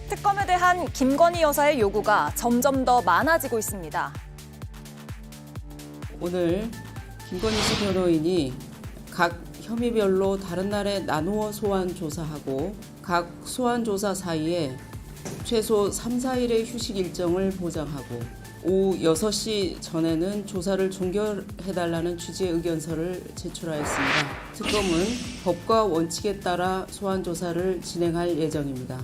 특검에 대한 김건희 여사의 요구가 점점 더 많아지고 있습니다. 오늘 김건희 변호인이 각 혐의별로 다른 날에 나누어 소환 조사하고 각 소환 조사 사이에 최소 3, 4일의 휴식 일정을 보장하고 오후 6시 전에는 조사를 종결해달라는 취지의 의견서를 제출하였습니다. 특검은 법과 원칙에 따라 소환 조사를 진행할 예정입니다.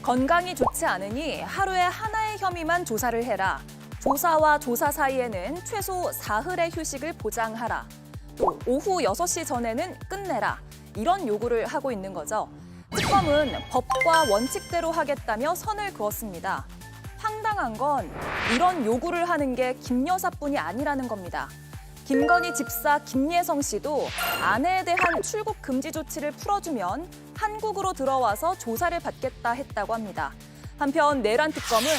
건강이 좋지 않으니 하루에 하나의 혐의만 조사를 해라. 조사와 조사 사이에는 최소 사흘의 휴식을 보장하라. 또 오후 6시 전에는 끝내라. 이런 요구를 하고 있는 거죠. 특검은 법과 원칙대로 하겠다며 선을 그었습니다. 황당한 건 이런 요구를 하는 게 김 여사뿐이 아니라는 겁니다. 김건희 집사 김예성 씨도 아내에 대한 출국 금지 조치를 풀어주면 한국으로 들어와서 조사를 받겠다 했다고 합니다. 한편 내란 특검은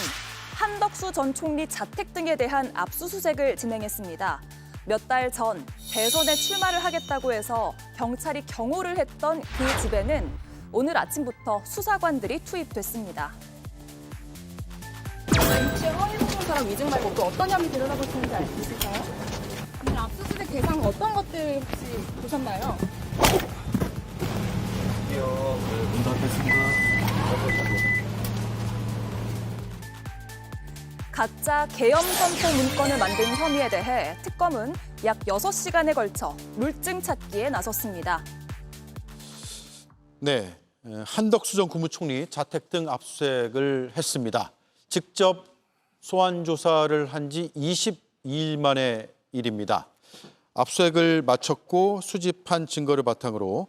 한덕수 전 총리 자택 등에 대한 압수수색을 진행했습니다. 몇 달 전 대선에 출마를 하겠다고 해서 경찰이 경호를 했던 그 집에는 오늘 아침부터 수사관들이 투입됐습니다. 혹시 허위 공문서랑 위증 말고 또 어떤 혐의 들여다볼 수 있는지 알 수 있을까요? 오늘 압수수색 대상 어떤 것들 혹시 보셨나요? 문 닫겠습니다. 가짜 계엄 선포 문건을 만든 혐의에 대해 특검은 약 6시간에 걸쳐 물증 찾기에 나섰습니다. 네, 한덕수 전 국무총리 자택 등 압수수색을 했습니다. 직접 소환 조사를 한 지 22일 만의 일입니다. 압수수색을 마쳤고 수집한 증거를 바탕으로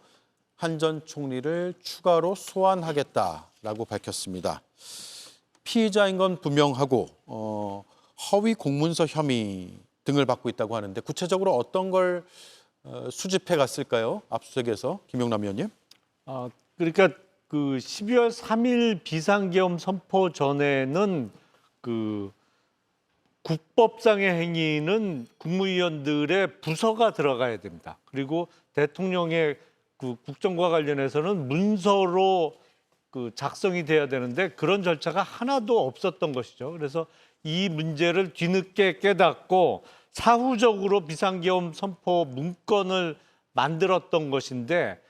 한 전 총리를 추가로 소환하겠다라고 밝혔습니다. 피의자인 건 분명하고 허위 공문서 혐의 등을 받고 있다고 하는데 구체적으로 어떤 걸 수집해 갔을까요? 압수수색에서 김용남 의원님. 그러니까 그 12월 3일 비상계엄 선포 전에는 그 국법상의 행위는 국무위원들의 부서가 들어가야 됩니다. 그리고 대통령의 그 국정과 관련해서는 문서로 그 작성이 돼야 되는데 그런 절차가 하나도 없었던 것이죠. 그래서 이 문제를 뒤늦게 깨닫고 사후적으로 비상계엄 선포 문건을 만들었던 것인데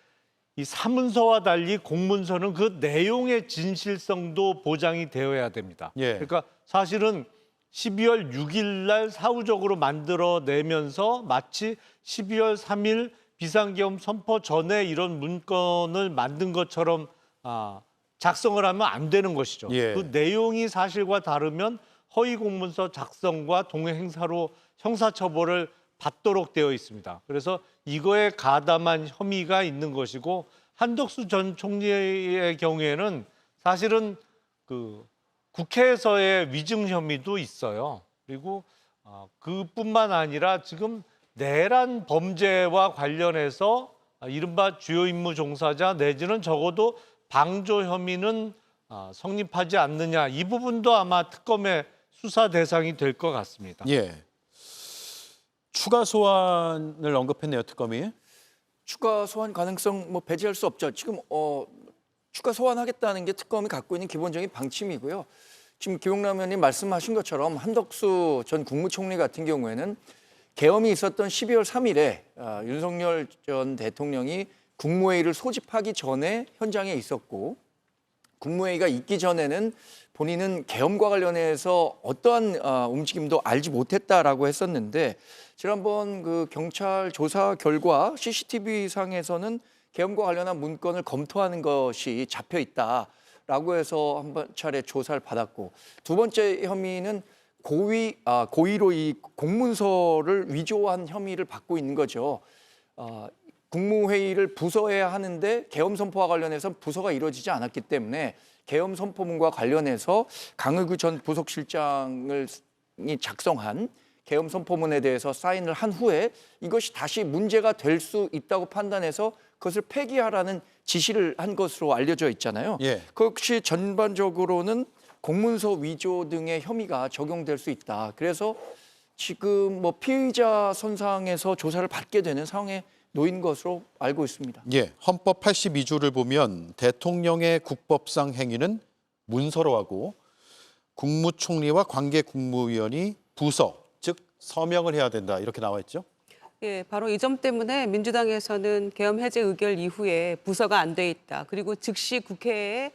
이 사문서와 달리 공문서는 그 내용의 진실성도 보장이 되어야 됩니다. 예. 그러니까 사실은 12월 6일 날 사후적으로 만들어내면서 마치 12월 3일 비상계엄 선포 전에 이런 문건을 만든 것처럼 작성을 하면 안 되는 것이죠. 예. 그 내용이 사실과 다르면 허위 공문서 작성과 동행 행사로 형사처벌을 받도록 되어 있습니다. 그래서 이거에 가담한 혐의가 있는 것이고 한덕수 전 총리의 경우에는 사실은 그 국회에서의 위증 혐의도 있어요. 그리고 그뿐만 아니라 지금 내란 범죄와 관련해서 이른바 주요 임무 종사자 내지는 적어도 방조 혐의는 성립하지 않느냐, 이 부분도 아마 특검의 수사 대상이 될 것 같습니다. 예. 추가 소환을 언급했네요, 특검이. 추가 소환 가능성 배제할 수 없죠. 지금 추가 소환하겠다는 게 특검이 갖고 있는 기본적인 방침이고요. 지금 김용남 의원님 말씀하신 것처럼 한덕수 전 국무총리 같은 경우에는 계엄이 있었던 12월 3일에 윤석열 전 대통령이 국무회의를 소집하기 전에 현장에 있었고 국무회의가 있기 전에는 본인은 계엄과 관련해서 어떠한 움직임도 알지 못했다라고 했었는데 지난번 그 경찰 조사 결과 CCTV 상에서는 계엄과 관련한 문건을 검토하는 것이 잡혀 있다라고 해서 한 차례 조사를 받았고 두 번째 혐의는 고의로 이 공문서를 위조한 혐의를 받고 있는 거죠. 국무회의를 부서해야 하는데 계엄 선포와 관련해서 부서가 이루어지지 않았기 때문에 계엄 선포문과 관련해서 강의구 전 부속실장이 작성한 계엄 선포문에 대해서 사인을 한 후에 이것이 다시 문제가 될 수 있다고 판단해서 그것을 폐기하라는 지시를 한 것으로 알려져 있잖아요. 예. 그것이 전반적으로는 공문서 위조 등의 혐의가 적용될 수 있다. 그래서 지금 피의자 선상에서 조사를 받게 되는 상황에 놓인 것으로 알고 있습니다. 예, 헌법 82조를 보면 대통령의 국법상 행위는 문서로 하고 국무총리와 관계 국무위원이 부서, 즉 서명을 해야 된다 이렇게 나와 있죠. 예, 바로 이 점 때문에 민주당에서는 계엄 해제 의결 이후에 부서가 안 돼 있다. 그리고 즉시 국회에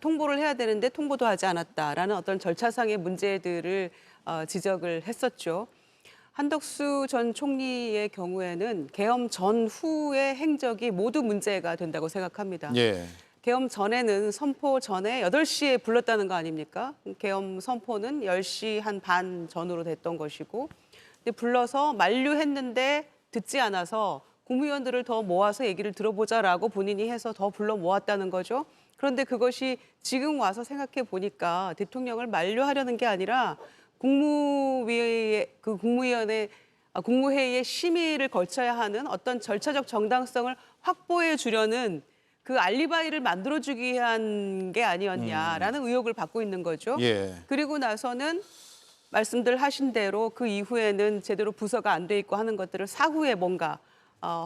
통보를 해야 되는데 통보도 하지 않았다라는 어떤 절차상의 문제들을 지적을 했었죠. 한덕수 전 총리의 경우에는 계엄 전후의 행적이 모두 문제가 된다고 생각합니다. 예. 계엄 전에는 선포 전에 8시에 불렀다는 거 아닙니까? 계엄 선포는 10시 한 반 전후로 됐던 것이고 근데 불러서 만류했는데 듣지 않아서 국무위원들을 더 모아서 얘기를 들어보자라고 본인이 해서 더 불러 모았다는 거죠. 그런데 그것이 지금 와서 생각해 보니까 대통령을 만류하려는 게 아니라 국무회의의 심의를 거쳐야 하는 어떤 절차적 정당성을 확보해 주려는 그 알리바이를 만들어주기 위한 게 아니었냐라는 의혹을 받고 있는 거죠. 예. 그리고 나서는 말씀들 하신 대로 그 이후에는 제대로 부서가 안 돼 있고 하는 것들을 사후에 뭔가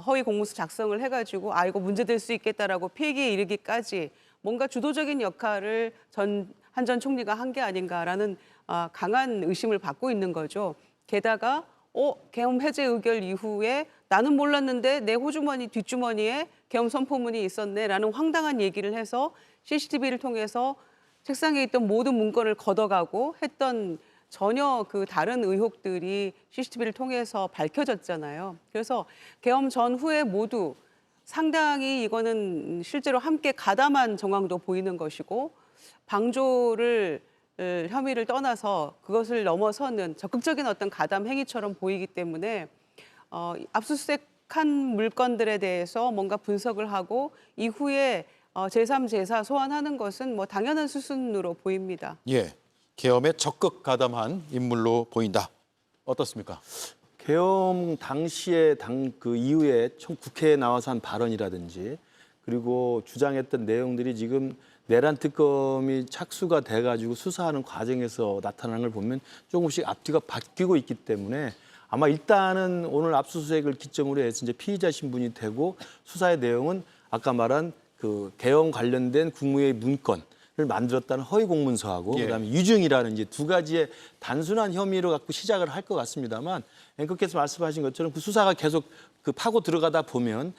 허위 공문서 작성을 해가지고 이거 문제될 수 있겠다라고 폐기에 이르기까지 뭔가 주도적인 역할을 한 전 총리가 한 게 아닌가라는 강한 의심을 받고 있는 거죠. 게다가 계엄 해제 의결 이후에 나는 몰랐는데 내 호주머니 뒷주머니에 계엄 선포문이 있었네라는 황당한 얘기를 해서 CCTV를 통해서 책상에 있던 모든 문건을 걷어가고 했던 전혀 그 다른 의혹들이 CCTV를 통해서 밝혀졌잖아요. 그래서 계엄 전후에 모두 상당히 이거는 실제로 함께 가담한 정황도 보이는 것이고 방조를 혐의를 떠나서 그것을 넘어서는 적극적인 어떤 가담 행위처럼 보이기 때문에 압수수색한 물건들에 대해서 뭔가 분석을 하고 이후에 제3, 제4 소환하는 것은 뭐 당연한 수순으로 보입니다. 예. 계엄에 적극 가담한 인물로 보인다. 어떻습니까? 계엄 당시에 그 이후에 국회에 나와서 한 발언이라든지 그리고 주장했던 내용들이 지금 내란 특검이 착수가 돼가지고 수사하는 과정에서 나타나는 걸 보면 조금씩 앞뒤가 바뀌고 있기 때문에 아마 일단은 오늘 압수수색을 기점으로 해서 이제 피의자 신분이 되고 수사의 내용은 아까 말한 그 계엄 관련된 국무회의 문건을 만들었다는 허위 공문서하고 예. 그다음에 유증이라는 이제 두 가지의 단순한 혐의로 갖고 시작을 할 것 같습니다만 앵커께서 말씀하신 것처럼 그 수사가 계속 그 파고 들어가다 보면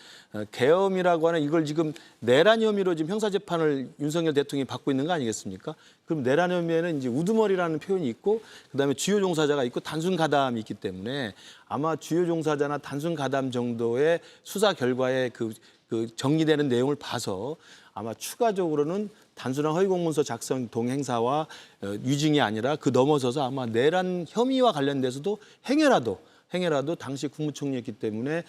계엄이라고 하는 이걸 지금 내란 혐의로 지금 형사재판을 윤석열 대통령이 받고 있는 거 아니겠습니까? 그럼 내란 혐의에는 이제 우두머리라는 표현이 있고 그다음에 주요 종사자가 있고 단순 가담이 있기 때문에 아마 주요 종사자나 단순 가담 정도의 수사 결과에 그 정리되는 내용을 봐서 아마 추가적으로는 단순한 허위공문서 작성 동행사와 유증이 아니라 그 넘어서서 아마 내란 혐의와 관련돼서도 행여라도 당시 국무총리였기 때문에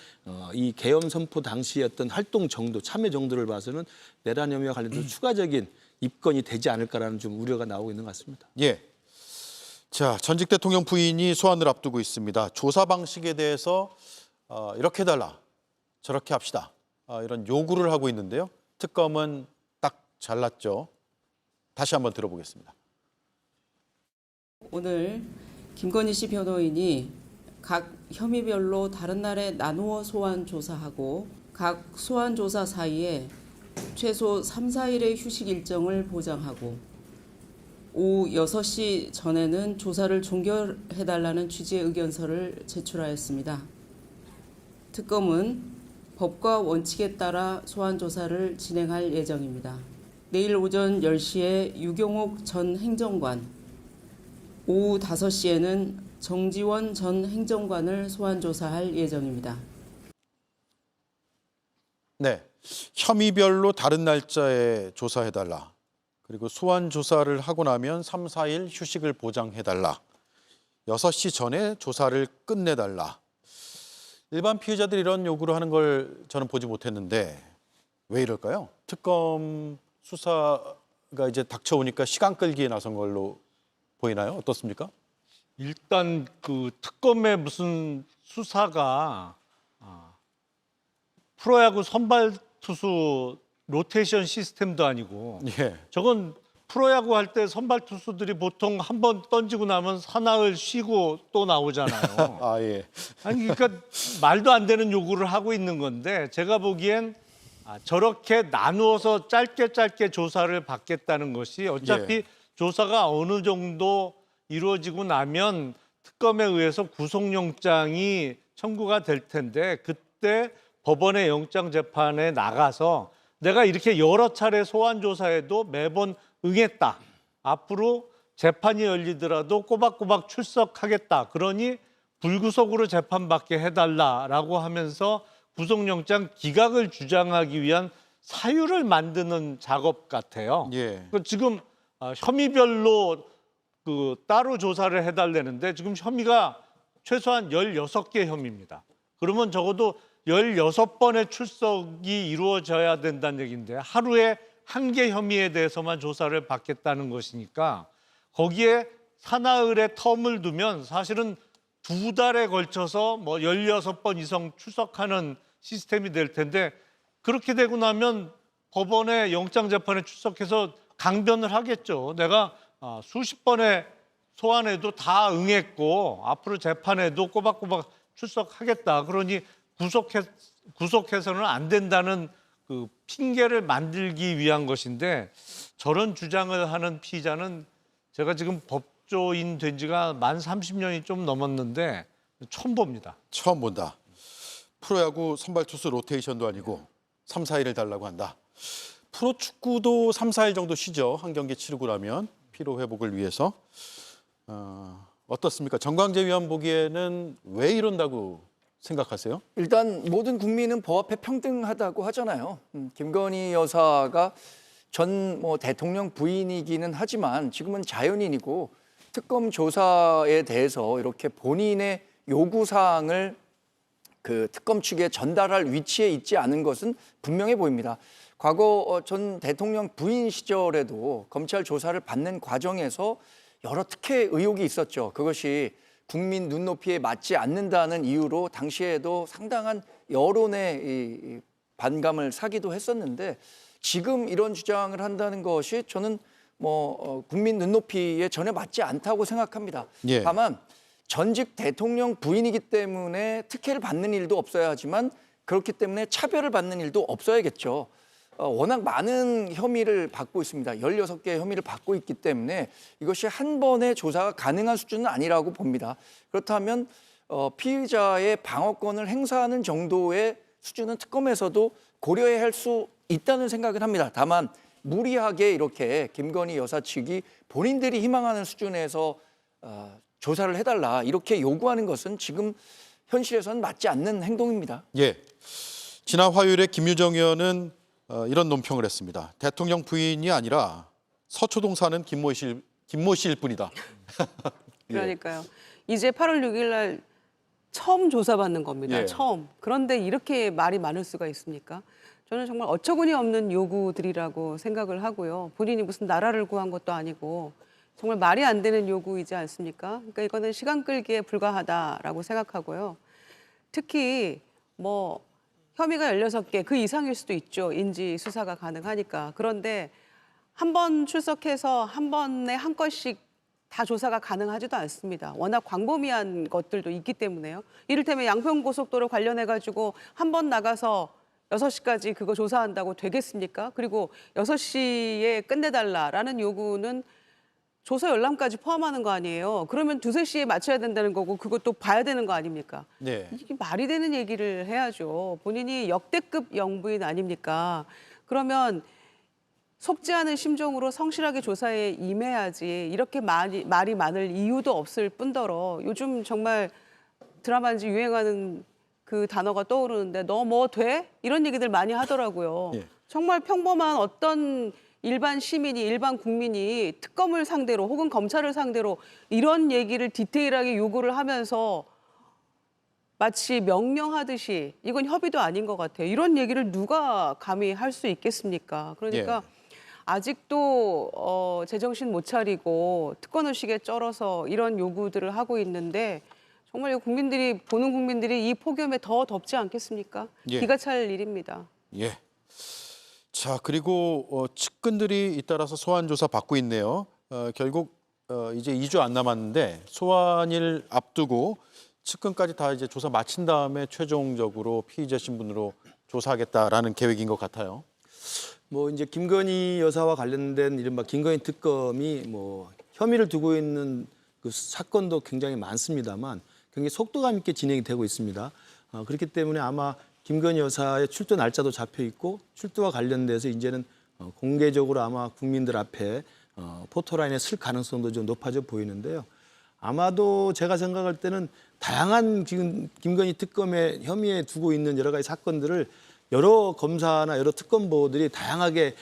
이 계엄 선포 당시의 어떤 활동 정도, 참여 정도를 봐서는 내란 혐의와 관련돼서 추가적인 입건이 되지 않을까라는 좀 우려가 나오고 있는 것 같습니다. 예. 자, 전직 대통령 부인이 소환을 앞두고 있습니다. 조사 방식에 대해서 이렇게 해달라, 저렇게 합시다. 이런 요구를 하고 있는데요. 특검은 딱 잘랐죠. 다시 한번 들어보겠습니다. 오늘 김건희 씨 변호인이 각 혐의별로 다른 날에 나누어 소환 조사하고 각 소환 조사 사이에 최소 3, 4일의 휴식 일정을 보장하고 오후 6시 전에는 조사를 종결해달라는 취지의 의견서를 제출하였습니다. 특검은 법과 원칙에 따라 소환 조사를 진행할 예정입니다. 내일 오전 10시에 유경옥 전 행정관, 오후 5시에는 정지원 전 행정관을 소환 조사할 예정입니다. 네, 혐의별로 다른 날짜에 조사해달라. 그리고 소환 조사를 하고 나면 3, 4일 휴식을 보장해달라. 6시 전에 조사를 끝내달라. 일반 피의자들이 이런 요구를 하는 걸 저는 보지 못했는데 왜 이럴까요? 특검 수사가 이제 닥쳐오니까 시간 끌기에 나선 걸로 보이나요? 어떻습니까? 일단 그 특검의 무슨 수사가 프로야구 선발 투수 로테이션 시스템도 아니고 예. 저건 프로야구 할 때 선발 투수들이 보통 한 번 던지고 나면 사나흘 쉬고 또 나오잖아요. 아, 예. 아니 그러니까 말도 안 되는 요구를 하고 있는 건데 제가 보기엔 저렇게 나누어서 짧게 조사를 받겠다는 것이 어차피 예. 조사가 어느 정도 이루어지고 나면 특검에 의해서 구속영장이 청구가 될 텐데 그때 법원의 영장재판에 나가서 내가 이렇게 여러 차례 소환 조사에도 매번 응했다. 앞으로 재판이 열리더라도 꼬박꼬박 출석하겠다. 그러니 불구속으로 재판받게 해달라라고 하면서 구속영장 기각을 주장하기 위한 사유를 만드는 작업 같아요. 예. 지금 혐의별로 따로 조사를 해달라는데 지금 혐의가 최소한 16개 혐의입니다. 그러면 적어도 16번의 출석이 이루어져야 된다는 얘기인데 하루에 한 개 혐의에 대해서만 조사를 받겠다는 것이니까 거기에 사나흘의 텀을 두면 사실은 2달에 걸쳐서 뭐 16번 이상 출석하는 시스템이 될 텐데 그렇게 되고 나면 법원의 영장재판에 출석해서 강변을 하겠죠. 내가 수십 번의 소환에도 다 응했고 앞으로 재판에도 꼬박꼬박 출석하겠다. 그러니 구속해서는 안 된다는 그 핑계를 만들기 위한 것인데 저런 주장을 하는 피의자는 제가 지금 법조인 된 지가 만 30년이 좀 넘었는데 처음 봅니다. 처음 본다. 프로야구 선발 투수 로테이션도 아니고 3, 4일을 달라고 한다. 프로축구도 3, 4일 정도 쉬죠. 한 경기 치르고 나면 피로 회복을 위해서. 어떻습니까? 정광재 위원 보기에는 왜 이런다고 생각하세요? 일단 모든 국민은 법 앞에 평등하다고 하잖아요. 김건희 여사가 전 대통령 부인이기는 하지만 지금은 자연인이고 특검 조사에 대해서 이렇게 본인의 요구 사항을 그 특검 측에 전달할 위치에 있지 않은 것은 분명해 보입니다. 과거 전 대통령 부인 시절에도 검찰 조사를 받는 과정에서 여러 특혜 의혹이 있었죠. 그것이 국민 눈높이에 맞지 않는다는 이유로 당시에도 상당한 여론의 이 반감을 사기도 했었는데 지금 이런 주장을 한다는 것이 저는 국민 눈높이에 전혀 맞지 않다고 생각합니다. 예. 다만 전직 대통령 부인이기 때문에 특혜를 받는 일도 없어야 하지만 그렇기 때문에 차별을 받는 일도 없어야겠죠. 워낙 많은 혐의를 받고 있습니다. 16개의 혐의를 받고 있기 때문에 이것이 한 번에 조사가 가능한 수준은 아니라고 봅니다. 그렇다면 피의자의 방어권을 행사하는 정도의 수준은 특검에서도 고려해야 할 수 있다는 생각을 합니다. 다만 무리하게 이렇게 김건희 여사 측이 본인들이 희망하는 수준에서 조사를 해달라 이렇게 요구하는 것은 지금 현실에서는 맞지 않는 행동입니다. 예. 지난 화요일에 김유정 의원은 이런 논평을 했습니다. 대통령 부인이 아니라 서초동 사는 김모 씨일 뿐이다. 그러니까요. 이제 8월 6일 날 처음 조사받는 겁니다. 예. 처음. 그런데 이렇게 말이 많을 수가 있습니까? 저는 정말 어처구니 없는 요구들이라고 생각을 하고요. 본인이 무슨 나라를 구한 것도 아니고 정말 말이 안 되는 요구이지 않습니까? 그러니까 이거는 시간 끌기에 불과하다라고 생각하고요. 특히 혐의가 16개 그 이상일 수도 있죠. 인지 수사가 가능하니까. 그런데 한 번 출석해서 한 번에 한 건씩 다 조사가 가능하지도 않습니다. 워낙 광범위한 것들도 있기 때문에요. 이를테면 양평고속도로 관련해가지고 한 번 나가서 6시까지 그거 조사한다고 되겠습니까? 그리고 6시에 끝내달라라는 요구는 조사 열람까지 포함하는 거 아니에요. 그러면 2, 3시에 맞춰야 된다는 거고 그것도 봐야 되는 거 아닙니까? 네. 이게 말이 되는 얘기를 해야죠. 본인이 역대급 영부인 아닙니까? 그러면 속지 않은 심정으로 성실하게 조사에 임해야지 이렇게 말이 많을 이유도 없을 뿐더러 요즘 정말 드라마인지 유행하는 그 단어가 떠오르는데 너 뭐 돼? 이런 얘기들 많이 하더라고요. 예. 정말 평범한 어떤 일반 시민이 일반 국민이 특검을 상대로 혹은 검찰을 상대로 이런 얘기를 디테일하게 요구를 하면서 마치 명령하듯이 이건 협의도 아닌 것 같아요. 이런 얘기를 누가 감히 할 수 있겠습니까? 그러니까 아직도 제정신 못 차리고 특권 의식에 쩔어서 이런 요구들을 하고 있는데 정말 보는 국민들이 이 폭염에 더 덥지 않겠습니까? 예. 기가 찰 일입니다. 예. 자, 그리고 측근들이 잇따라서 소환 조사 받고 있네요. 결국 이제 2주 안 남았는데 소환일 앞두고 측근까지 다 이제 조사 마친 다음에 최종적으로 피의자 신분으로 조사하겠다라는 계획인 것 같아요. 뭐 이제 김건희 여사와 관련된 이른바 김건희 특검이 뭐 혐의를 두고 있는 그 사건도 굉장히 많습니다만 굉장히 속도감 있게 진행이 되고 있습니다. 그렇기 때문에 아마 김건희 여사의 출두 날짜도 잡혀 있고 출두와 관련돼서 이제는 공개적으로 아마 국민들 앞에 포토라인에 쓸 가능성도 좀 높아져 보이는데요. 아마도 제가 생각할 때는 다양한 지금 김건희 특검의 혐의에 두고 있는 여러 가지 사건들을 여러 검사나 여러 특검보들이 다양하게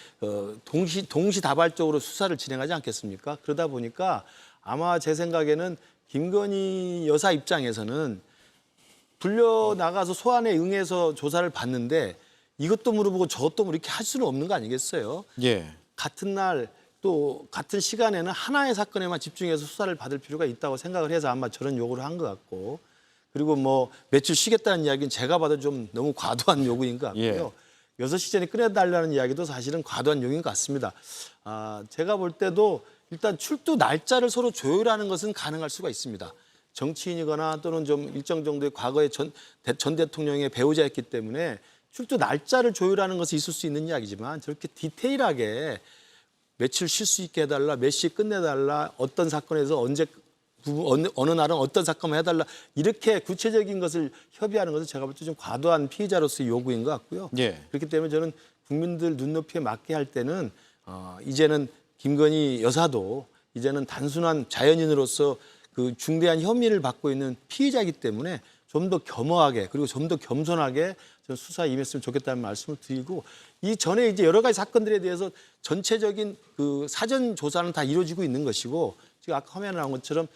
동시다발적으로 수사를 진행하지 않겠습니까? 그러다 보니까 아마 제 생각에는 김건희 여사 입장에서는 불려나가서 소환에 응해서 조사를 받는데 이것도 물어보고 저것도 이렇게 할 수는 없는 거 아니겠어요? 예. 같은 날 또 같은 시간에는 하나의 사건에만 집중해서 수사를 받을 필요가 있다고 생각을 해서 아마 저런 요구를 한 것 같고 그리고 뭐 며칠 쉬겠다는 이야기는 제가 봐도 좀 너무 과도한 요구인 것 같고요. 6시 전에 끝내달라는 이야기도 사실은 과도한 요구인 것 같습니다. 제가 볼 때도 일단 출두 날짜를 서로 조율하는 것은 가능할 수가 있습니다. 정치인이거나 또는 좀 일정 정도의 과거의 전 대통령의 배우자였기 때문에 출두 날짜를 조율하는 것은 있을 수 있는 이야기지만 저렇게 디테일하게 며칠 쉴 수 있게 해달라, 몇 시에 끝내달라, 어떤 사건에서 언제 어느 날은 어떤 사건만 해달라 이렇게 구체적인 것을 협의하는 것은 제가 볼 때 좀 과도한 피의자로서의 요구인 것 같고요. 예. 그렇기 때문에 저는 국민들 눈높이에 맞게 할 때는 이제는 김건희 여사도 이제는 단순한 자연인으로서 그 중대한 혐의를 받고 있는 피의자이기 때문에 좀 더 겸허하게 그리고 좀 더 겸손하게 저는 수사에 임했으면 좋겠다는 말씀을 드리고 이 전에 이제 여러 가지 사건들에 대해서 전체적인 그 사전 조사는 다 이루어지고 있는 것이고 지금 아까 화면에 나온 것처럼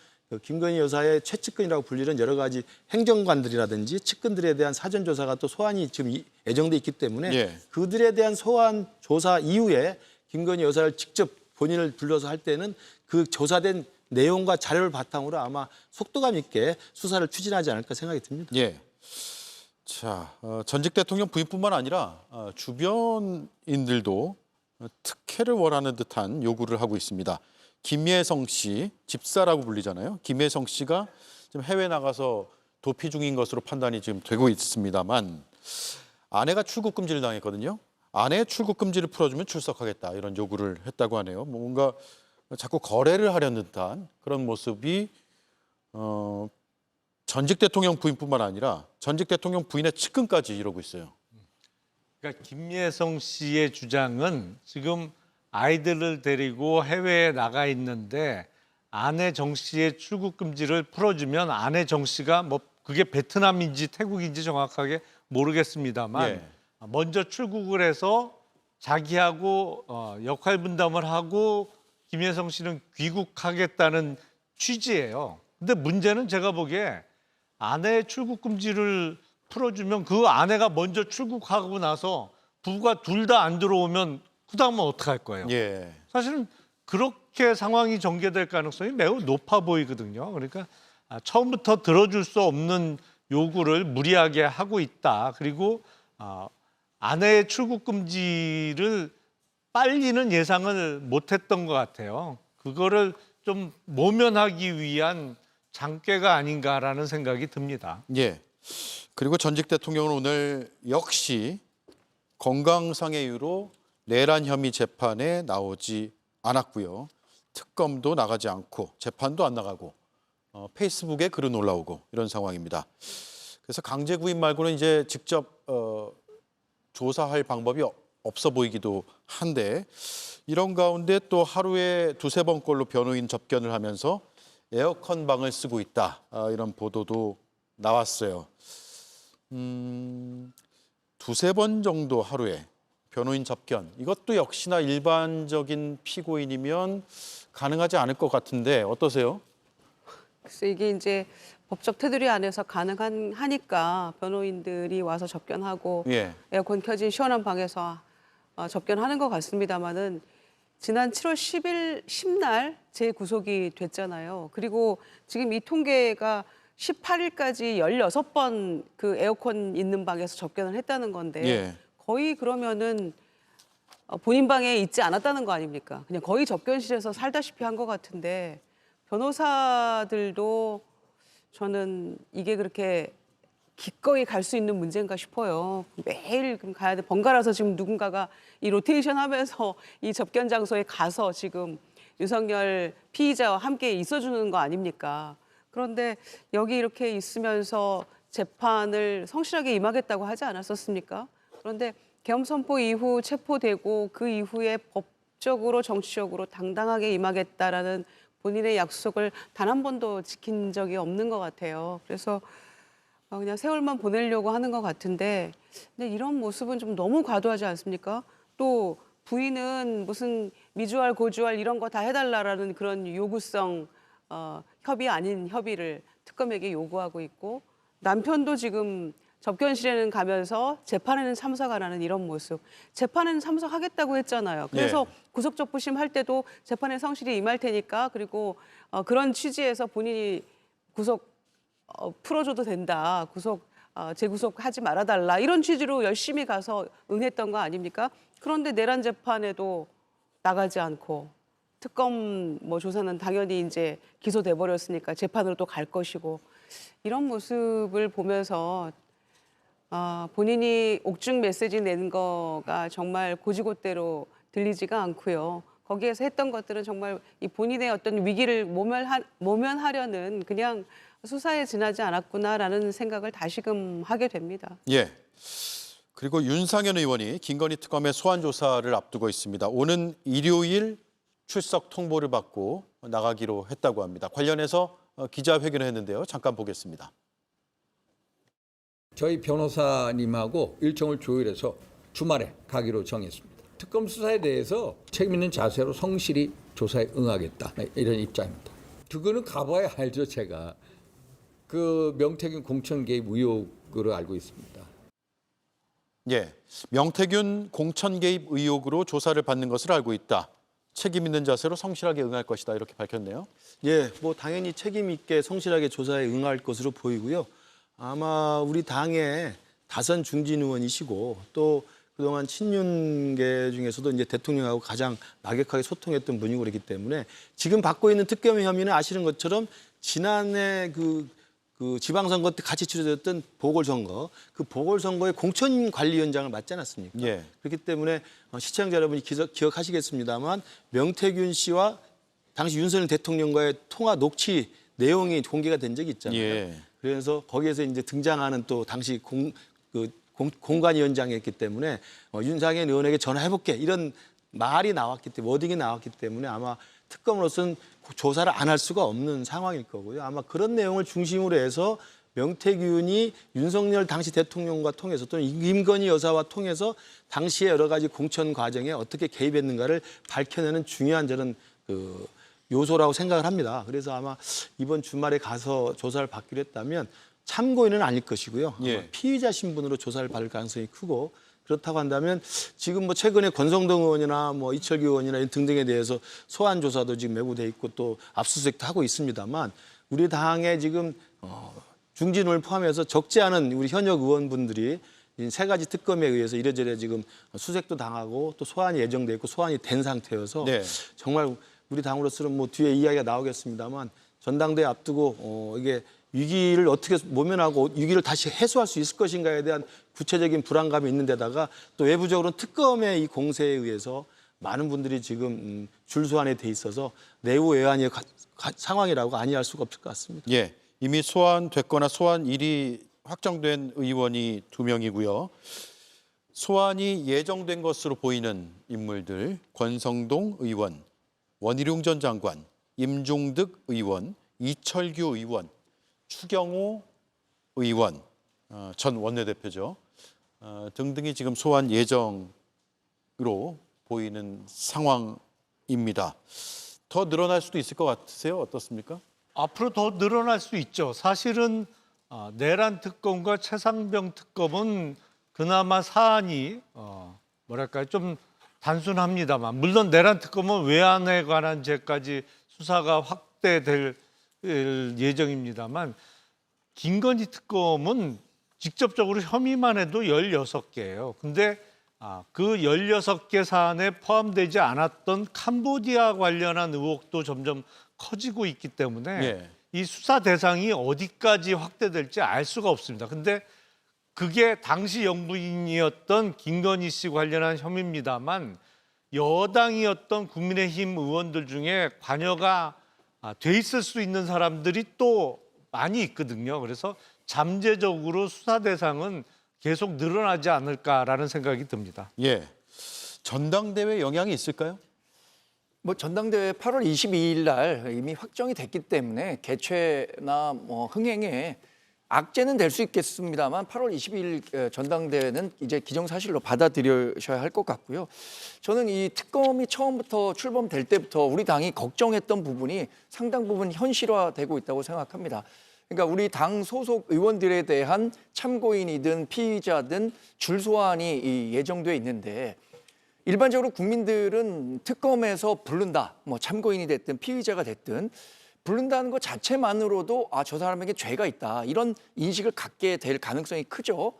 김건희 여사의 최측근이라고 불리는 여러 가지 행정관들이라든지 측근들에 대한 사전 조사가 또 소환이 지금 예정돼 있기 때문에 예. 그들에 대한 소환 조사 이후에 김건희 여사를 직접 본인을 불러서 할 때는 그 조사된 내용과 자료를 바탕으로 아마 속도감 있게 수사를 추진하지 않을까 생각이 듭니다. 예. 자, 전직 대통령 부인뿐만 아니라 주변인들도 특혜를 원하는 듯한 요구를 하고 있습니다. 김예성 씨, 집사라고 불리잖아요. 김예성 씨가 지금 해외 나가서 도피 중인 것으로 판단이 지금 되고 있습니다만 아내가 출국 금지를 당했거든요. 아내의 출국 금지를 풀어주면 출석하겠다 이런 요구를 했다고 하네요. 뭔가 자꾸 거래를 하려는 듯한 그런 모습이 전직 대통령 부인뿐만 아니라 전직 대통령 부인의 측근까지 이러고 있어요. 그러니까 김예성 씨의 주장은 지금 아이들을 데리고 해외에 나가 있는데 아내 정 씨의 출국 금지를 풀어주면 아내 정 씨가 뭐 그게 베트남인지 태국인지 정확하게 모르겠습니다만 예. 먼저 출국을 해서 자기하고 역할 분담을 하고 김예성 씨는 귀국하겠다는 취지예요. 근데 문제는 제가 보기에 아내의 출국 금지를 풀어주면 그 아내가 먼저 출국하고 나서 부부가 둘 다 안 들어오면 그다음은 어떡할 거예요? 예. 사실은 그렇게 상황이 전개될 가능성이 매우 높아 보이거든요. 그러니까 처음부터 들어줄 수 없는 요구를 무리하게 하고 있다. 그리고 아내의 출국 금지를 빨리는 예상을 못했던 것 같아요. 그거를 좀 모면하기 위한 장꾀가 아닌가라는 생각이 듭니다. 예. 그리고 전직 대통령은 오늘 역시 건강상의 이유로 내란 혐의 재판에 나오지 않았고요. 특검도 나가지 않고 재판도 안 나가고 페이스북에 글은 올라오고 이런 상황입니다. 그래서 강제 구인 말고는 이제 직접 조사할 방법이 없어 보이기도 한데 이런 가운데 또 하루에 두세 번꼴로 변호인 접견을 하면서 에어컨 방을 쓰고 있다. 이런 보도도 나왔어요. 두세 번 정도 하루에 변호인 접견. 이것도 역시나 일반적인 피고인이면 가능하지 않을 것 같은데 어떠세요? 그래서 이게 이제 법적 테두리 안에서 가능하니까 변호인들이 와서 접견하고 예. 에어컨 켜진 시원한 방에서 접견하는 것 같습니다만은 지난 7월 10날 재구속이 됐잖아요. 그리고 지금 이 통계가 18일까지 16번 그 에어컨 있는 방에서 접견을 했다는 건데 예. 거의 그러면은 본인 방에 있지 않았다는 거 아닙니까? 그냥 거의 접견실에서 살다시피 한 것 같은데 변호사들도 저는 이게 그렇게 기꺼이 갈 수 있는 문제인가 싶어요. 매일 그럼 가야 돼. 번갈아서 지금 누군가가 이 로테이션 하면서 이 접견 장소에 가서 지금 윤석열 피의자와 함께 있어주는 거 아닙니까? 그런데 여기 이렇게 있으면서 재판을 성실하게 임하겠다고 하지 않았었습니까? 그런데 계엄 선포 이후 체포되고 그 이후에 법적으로 정치적으로 당당하게 임하겠다라는 본인의 약속을 단 한 번도 지킨 적이 없는 것 같아요. 그래서 그냥 세월만 보내려고 하는 것 같은데 근데 이런 모습은 좀 너무 과도하지 않습니까? 또 부인은 무슨 미주알 고주알 이런 거 다 해달라라는 그런 요구성 협의 아닌 협의를 특검에게 요구하고 있고 남편도 지금 접견실에는 가면서 재판에는 참석 안 하는 이런 모습. 재판에는 참석하겠다고 했잖아요. 그래서 구속적부심 할 때도 재판에 성실히 임할 테니까 그리고 그런 취지에서 본인이 구속 풀어줘도 된다. 재구속하지 말아달라. 이런 취지로 열심히 가서 응했던 거 아닙니까? 그런데 내란 재판에도 나가지 않고 특검 조사는 당연히 이제 기소돼 버렸으니까 재판으로 또 갈 것이고 이런 모습을 보면서 본인이 옥중 메시지 낸 거가 정말 고지고대로 들리지가 않고요. 거기에서 했던 것들은 정말 이 본인의 어떤 위기를 모면하려는 그냥 수사에 지나지 않았구나라는 생각을 다시금 하게 됩니다. 예. 그리고 윤상현 의원이 김건희 특검의 소환 조사를 앞두고 있습니다. 오는 일요일 출석 통보를 받고 나가기로 했다고 합니다. 관련해서 기자회견을 했는데요. 잠깐 보겠습니다. 저희 변호사님하고 일정을 조율해서 주말에 가기로 정했습니다. 특검 수사에 대해서 책임 있는 자세로 성실히 조사에 응하겠다 이런 입장입니다. 그거는 가봐야 알죠. 제가 그 명태균 공천 개입 의혹으로 알고 있습니다. 예, 명태균 공천 개입 의혹으로 조사를 받는 것을 알고 있다. 책임 있는 자세로 성실하게 응할 것이다 이렇게 밝혔네요. 예, 당연히 책임 있게 성실하게 조사에 응할 것으로 보이고요. 아마 우리 당의 다선 중진 의원이시고 또 그동안 친윤계 중에서도 이제 대통령하고 가장 낙역하게 소통했던 분이고 그렇기 때문에 지금 받고 있는 특검 혐의는 아시는 것처럼 지난해 그 지방선거 때 같이 치러졌던 보궐선거, 그 보궐선거의 공천관리위원장을 맡지 않았습니까? 예. 그렇기 때문에 시청자 여러분이 기억하시겠습니다만 명태균 씨와 당시 윤석열 대통령과의 통화 녹취 내용이 공개가 된 적이 있잖아요. 예. 그래서 거기에서 이제 등장하는 또 당시 공관위원장이었기 때문에 윤상현 의원에게 전화해볼게 이런 말이 나왔기 때문에 워딩이 나왔기 때문에 아마 특검으로서는 조사를 안 할 수가 없는 상황일 거고요. 아마 그런 내용을 중심으로 해서 명태균이 윤석열 당시 대통령과 통해서 또는 김건희 여사와 통해서 당시의 여러 가지 공천 과정에 어떻게 개입했는가를 밝혀내는 중요한 저는 요소라고 생각을 합니다. 그래서 아마 이번 주말에 가서 조사를 받기로 했다면 참고인은 아닐 것이고요. 예. 피의자 신분으로 조사를 받을 가능성이 크고 그렇다고 한다면 지금 최근에 권성동 의원이나 이철규 의원이나 등등에 대해서 소환 조사도 지금 매구돼 있고 또 압수수색도 하고 있습니다만 우리 당의 지금 중진을 포함해서 적지 않은 우리 현역 의원분들이 세 가지 특검에 의해서 이래저래 지금 수색도 당하고 또 소환이 예정돼 있고 소환이 된 상태여서 네. 정말 우리 당으로서는 뒤에 이야기가 나오겠습니다만 전당대회 앞두고 이게 위기를 어떻게 모면하고 위기를 다시 해소할 수 있을 것인가에 대한 구체적인 불안감이 있는 데다가 또 외부적으로는 특검의 이 공세에 의해서 많은 분들이 지금 줄소환에 돼 있어서 내후외환의 상황이라고 아니할 수가 없을 것 같습니다. 예, 이미 소환됐거나 소환일이 확정된 의원이 2명이고요. 소환이 예정된 것으로 보이는 인물들 권성동 의원, 원희룡 전 장관, 임종득 의원, 이철규 의원, 추경호 의원, 전 원내대표죠. 등등이 지금 소환 예정으로 보이는 상황입니다. 더 늘어날 수도 있을 것 같으세요? 어떻습니까? 앞으로 더 늘어날 수 있죠. 사실은 내란 특검과 최상병 특검은 그나마 사안이 좀 단순합니다만 물론 내란 특검은 외환에 관한 죄까지 수사가 확대될 예정입니다만 김건희 특검은 직접적으로 혐의만 해도 16개예요. 근데 그 16개 사안에 포함되지 않았던 캄보디아 관련한 의혹도 점점 커지고 있기 때문에 예. 이 수사 대상이 어디까지 확대될지 알 수가 없습니다. 근데 그게 당시 영부인이었던 김건희 씨 관련한 혐의입니다만 여당이었던 국민의힘 의원들 중에 관여가 돼 있을 수 있는 사람들이 또 많이 있거든요. 그래서 잠재적으로 수사 대상은 계속 늘어나지 않을까라는 생각이 듭니다. 예. 전당대회 영향이 있을까요? 뭐 전당대회 8월 22일 날 이미 확정이 됐기 때문에 개최나 뭐 흥행에 악재는 될 수 있겠습니다만 8월 22일 전당대회는 이제 기정사실로 받아들여셔야 할 것 같고요. 저는 이 특검이 처음부터 출범될 때부터 우리 당이 걱정했던 부분이 상당 부분 현실화되고 있다고 생각합니다. 그러니까 우리 당 소속 의원들에 대한 참고인이든 피의자든 줄 소환이 예정돼 있는데 일반적으로 국민들은 특검에서 부른다, 뭐 참고인이 됐든 피의자가 됐든 부른다는 것 자체만으로도 저 사람에게 죄가 있다 이런 인식을 갖게 될 가능성이 크죠.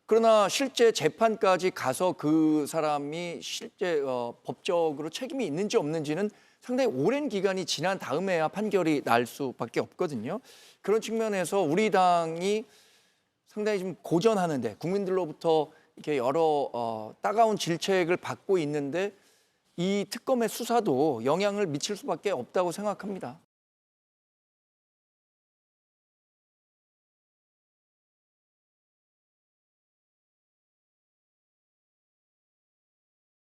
그러나 실제 재판까지 가서 그 사람이 실제 법적으로 책임이 있는지 없는지는 상당히 오랜 기간이 지난 다음에야 판결이 날 수밖에 없거든요. 그런 측면에서 우리 당이 상당히 좀 고전하는데 국민들로부터 이렇게 여러 따가운 질책을 받고 있는데 이 특검의 수사도 영향을 미칠 수밖에 없다고 생각합니다.